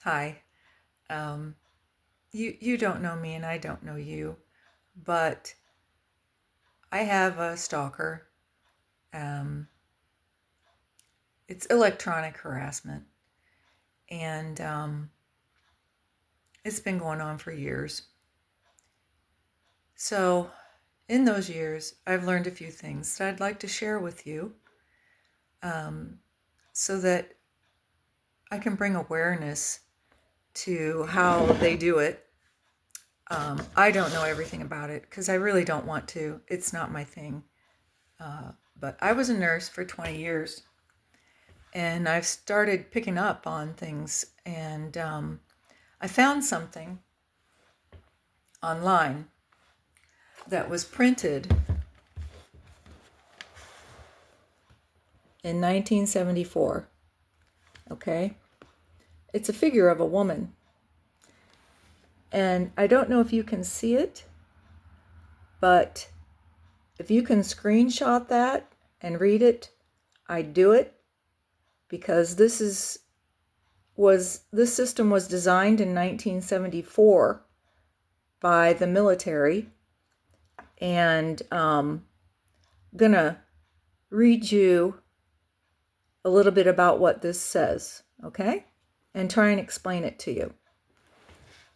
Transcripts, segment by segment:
Hi. Um, you don't know me and I don't know you, but I have a stalker. Um, it's electronic harassment, and it's been going on for years. So, in those years, I've learned a few things that I'd like to share with you, um, so that I can bring awareness to how they do it. I don't know everything about it because I really don't want to. It's not my thing. But I was a nurse for 20 years and I've started picking up on things. And I found something online that was printed in 1974. Okay? It's a figure of a woman. And I don't know if you can see it, but if you can screenshot that and read it, I'd do it because this system was designed in 1974 by the military, and gonna read you a little bit about what this says, okay? And try and explain it to you.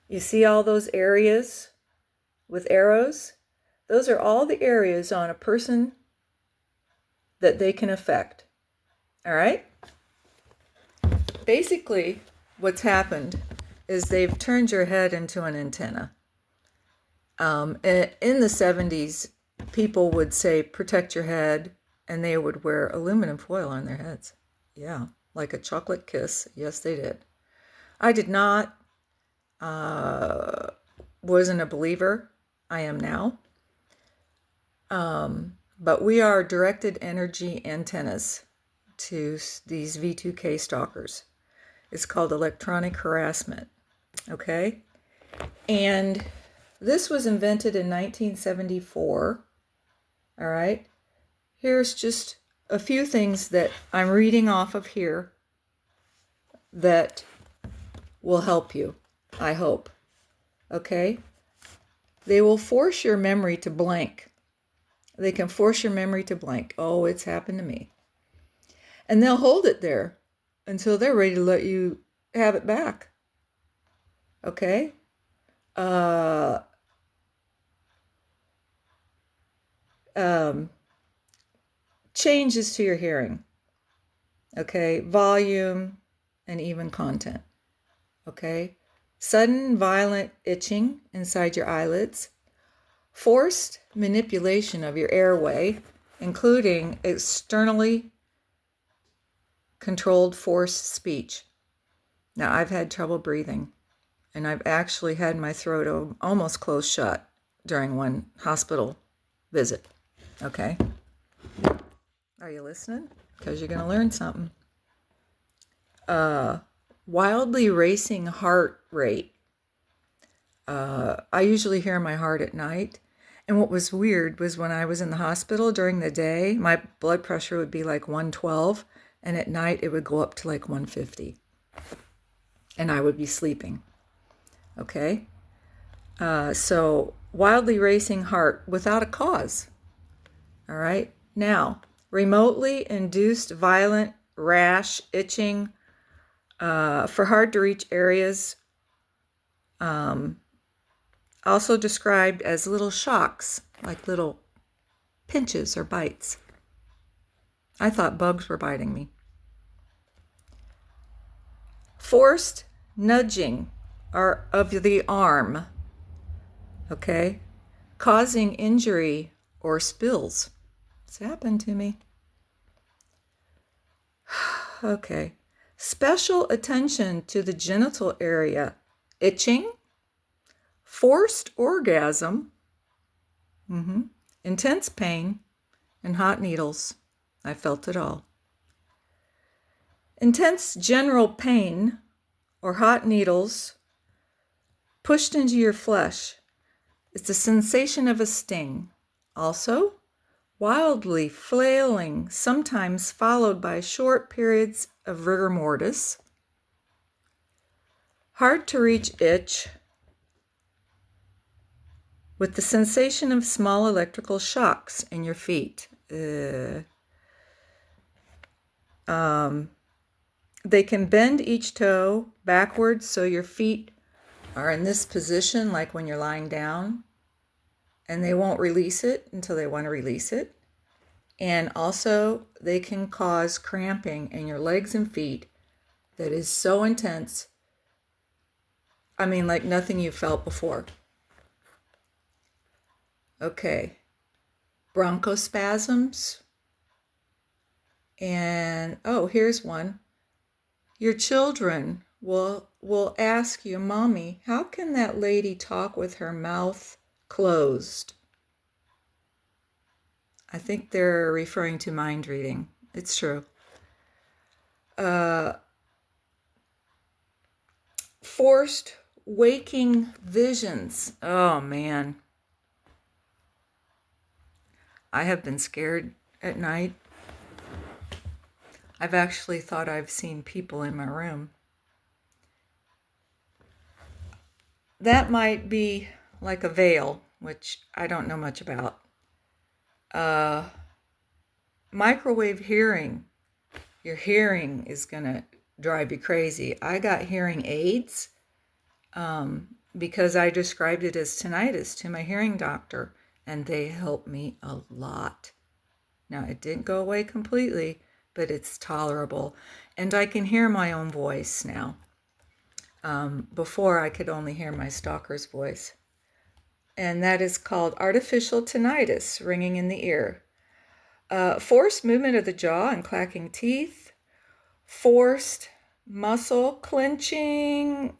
You see all those areas with arrows? Those are all the areas on a person that they can affect. All right? Basically, what's happened is they've turned your head into an antenna. In the 70s, people would say, protect your head, and they would wear aluminum foil on their heads. Yeah, like a chocolate kiss. Yes, they did. I did not, wasn't a believer. I am now. But we are directed energy antennas to these V2K stalkers. It's called electronic harassment. Okay? And this was invented in 1974. All right? Here's just a few things that I'm reading off of here that will help you, I hope. Okay? They will force your memory to blank. They can force your memory to blank. Oh, it's happened to me. And they'll hold it there until they're ready to let you have it back. Okay? Uh, um, Changes to your hearing. Okay? Volume and even content. Okay? Sudden violent itching inside your eyelids. Forced manipulation of your airway, including externally controlled forced speech. Now, I've had trouble breathing, and I've actually had my throat almost closed shut during one hospital visit. Okay? Are you listening? Because you're going to learn something. Wildly racing heart rate. I usually hear my heart at night. And what was weird was when I was in the hospital during the day, my blood pressure would be like 112, and at night it would go up to like 150. And I would be sleeping. Okay? So, wildly racing heart without a cause. All right? Now, remotely induced violent rash, itching for hard to reach areas, also described as little shocks, like little pinches or bites. I thought bugs were biting me. Forced nudging of the arm, okay, causing injury or spills. It's happened to me. Okay. Special attention to the genital area, itching, forced orgasm, intense pain, and hot needles. I felt it all. Intense general pain or hot needles pushed into your flesh. It's a sensation of a sting. Also, wildly flailing, sometimes followed by short periods of rigor mortis. hard to reach itch with the sensation of small electrical shocks in your feet. They can bend each toe backwards so your feet are in this position, like when you're lying down, and they won't release it until they want to release it. And also, they can cause cramping in your legs and feet that is so intense. I mean, like nothing you've felt before. Okay. Bronchospasms. And, oh, here's one. Your children will ask you, Mommy, how can that lady talk with her mouth closed? I think they're referring to mind reading. It's true. Forced waking visions. Oh, man. I have been scared at night. I've actually thought I've seen people in my room. That might be like a veil, which I don't know much about. Microwave hearing. Your hearing is going to drive you crazy. I got hearing aids because I described it as tinnitus to my hearing doctor, and they helped me a lot. Now, it didn't go away completely, but it's tolerable. And I can hear my own voice now. Before, I could only hear my stalker's voice. And that is called artificial tinnitus, ringing in the ear. Forced movement of the jaw and clacking teeth. Forced muscle clenching.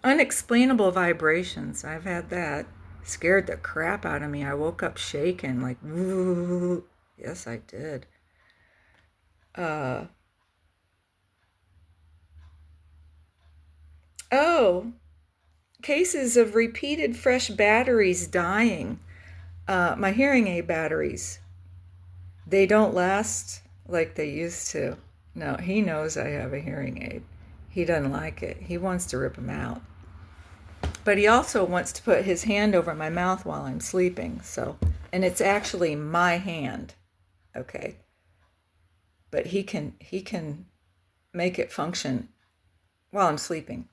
Unexplainable vibrations. I've had that. Scared the crap out of me. I woke up shaking, like, woo. Yes, I did. Cases of repeated fresh batteries dying. My hearing aid batteries. They don't last like they used to. No, he knows I have a hearing aid. He doesn't like it. He wants to rip them out. But he also wants to put his hand over my mouth while I'm sleeping. And it's actually my hand. Okay. But he can make it function while I'm sleeping.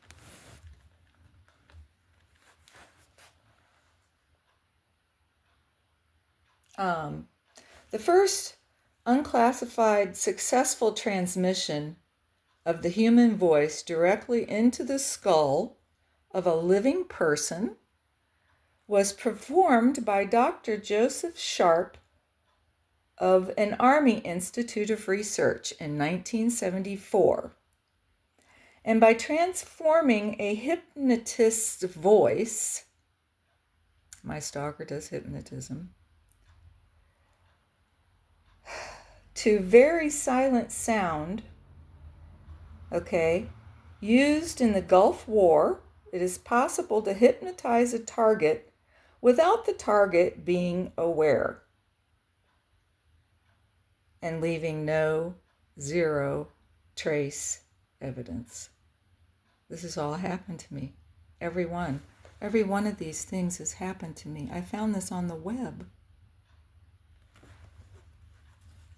The first unclassified successful transmission of the human voice directly into the skull of a living person was performed by Dr. Joseph Sharp of an Army Institute of Research in 1974. And by transforming a hypnotist's voice, my stalker does hypnotism, to very silent sound, okay, used in the Gulf War, it is possible to hypnotize a target without the target being aware and leaving zero trace evidence. This has all happened to me. Every one of these things has happened to me. I found this on the web.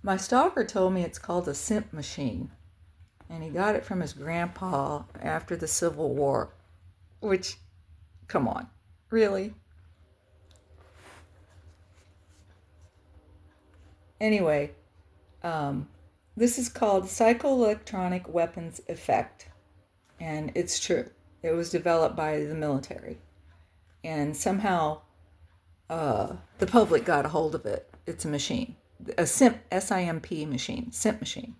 My stalker told me it's called a SIMP machine, and he got it from his grandpa after the Civil War, which, come on, really? Anyway, this is called psychoelectronic weapons effect, and it's true. It was developed by the military, and somehow the public got a hold of it. It's a machine. A SIMP, S-I-M-P machine, SIMP machine.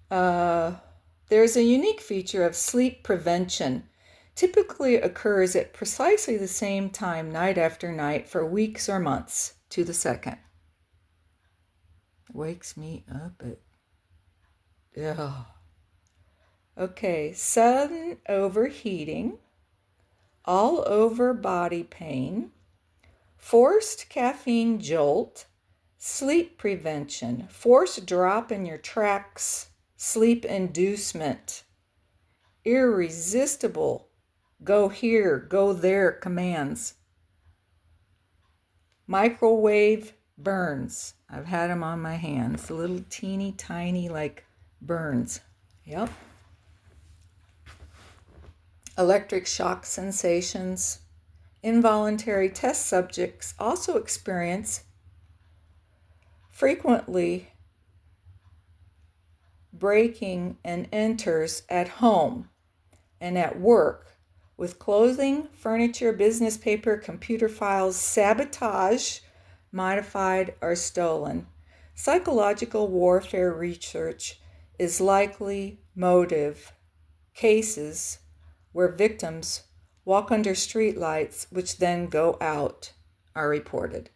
There's a unique feature of sleep prevention. Typically occurs at precisely the same time, night after night, for weeks or months to the second. Wakes me up at... Ugh. Okay, sudden overheating, all over body pain, forced caffeine jolt, sleep prevention, forced drop in your tracks, sleep inducement. irresistible go here, go there commands. Microwave burns. I've had them on my hands. The little teeny tiny like burns. Yep. Electric shock sensations. Involuntary test subjects also experience frequently breaking and enters at home and at work with clothing, furniture, business paper, computer files, sabotage, modified, or stolen. Psychological warfare research is likely motive cases where victims walk under streetlights which then go out are reported.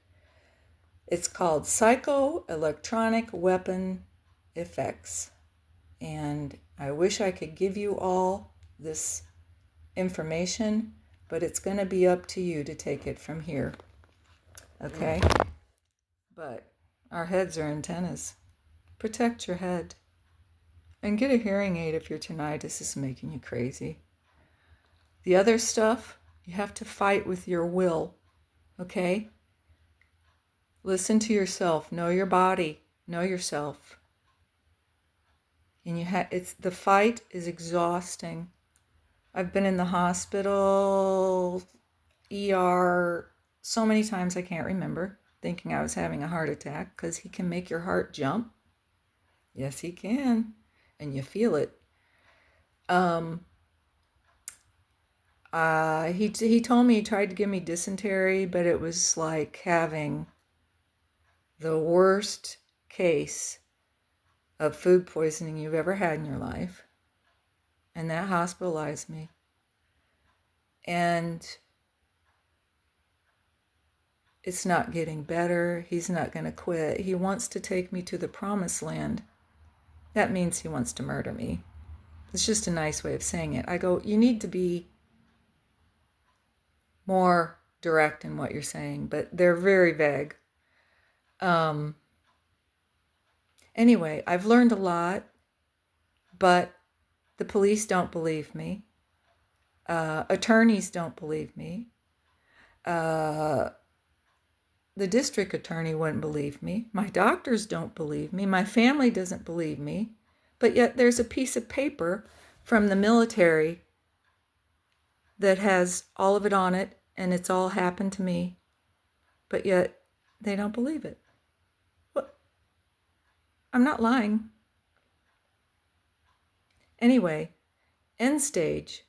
It's called psychoelectronic weapon effects. And I wish I could give you all this information, but it's going to be up to you to take it from here. Okay? But our heads are antennas. Protect your head. And get a hearing aid if your tinnitus is making you crazy. The other stuff, you have to fight with your will. Okay? Listen to yourself. Know your body. Know yourself. And the fight is exhausting. I've been in the hospital, ER, so many times I can't remember, thinking I was having a heart attack, because he can make your heart jump. Yes, he can. And you feel it. He told me he tried to give me dysentery, but it was like having the worst case of food poisoning you've ever had in your life. And that hospitalized me. And it's not getting better. He's not going to quit. He wants to take me to the promised land. That means he wants to murder me. It's just a nice way of saying it. I go, you need to be more direct in what you're saying, but they're very vague. Anyway, I've learned a lot, but the police don't believe me. Attorneys don't believe me. The district attorney wouldn't believe me. My doctors don't believe me. My family doesn't believe me. But yet there's a piece of paper from the military that has all of it on it, and it's all happened to me. But yet they don't believe it. What? I'm not lying. Anyway, end stage.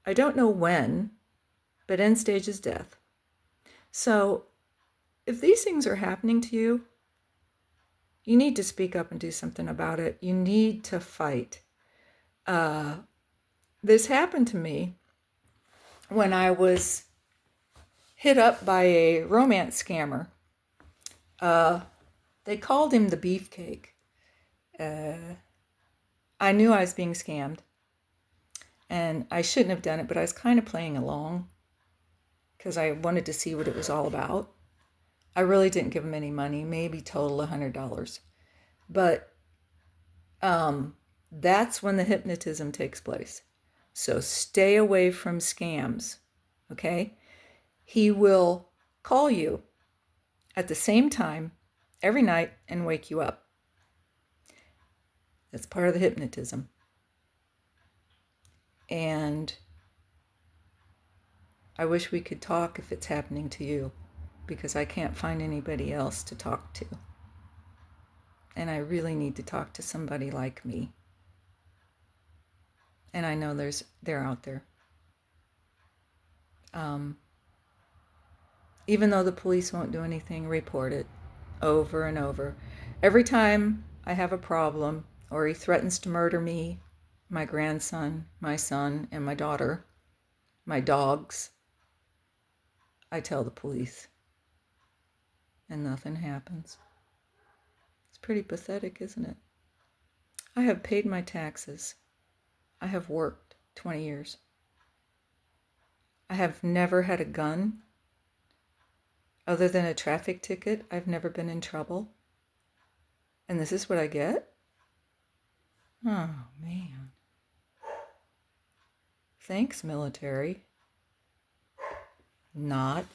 I don't know when, but end stage is death. So if these things are happening to you, you need to speak up and do something about it. You need to fight. This happened to me when I was hit up by a romance scammer. They called him the Beefcake. I knew I was being scammed. And I shouldn't have done it, but I was kind of playing along because I wanted to see what it was all about. I really didn't give him any money, maybe total $100. But that's when the hypnotism takes place. So stay away from scams, okay? He will call you at the same time every night and wake you up. That's part of the hypnotism. And I wish we could talk if it's happening to you, because I can't find anybody else to talk to. And I really need to talk to somebody like me. And I know they're out there. Even though the police won't do anything, report it over and over. Every time I have a problem or he threatens to murder me, my grandson, my son, and my daughter, my dogs, I tell the police. And nothing happens. It's pretty pathetic, isn't it? I have paid my taxes. I have worked 20 years. I have never had a gun. Other than a traffic ticket, I've never been in trouble. And this is what I get? Oh, man. Thanks, military. Not